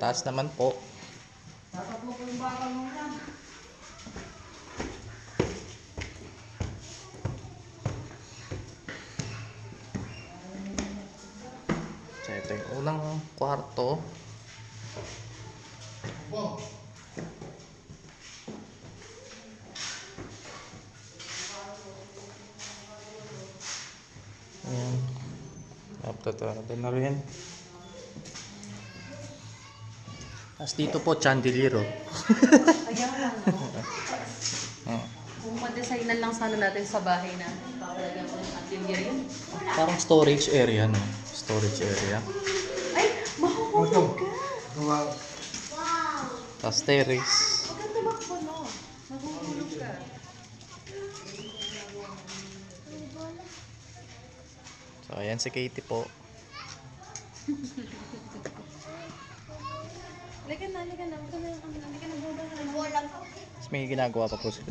taas naman po. Tatakbo ko yung bakal mo yan. So ito yung unang kwarto. Ayan. Ito na rin. Tapos dito po, chandelier. Ayan lang, no? Kung ma-designan lang sana natin sa bahay na pakalagyan ko ng atelier yun. Parang storage area, no? Storage area. Ay! Mahuhulog ka! Wow. Tapos terrace. Huwag kang tumakbo, no? Mahuhulog ka. So ayan si Katie po. Halika na, halika na. Halika na, halika na. Tapos may ginagawa pa po sila.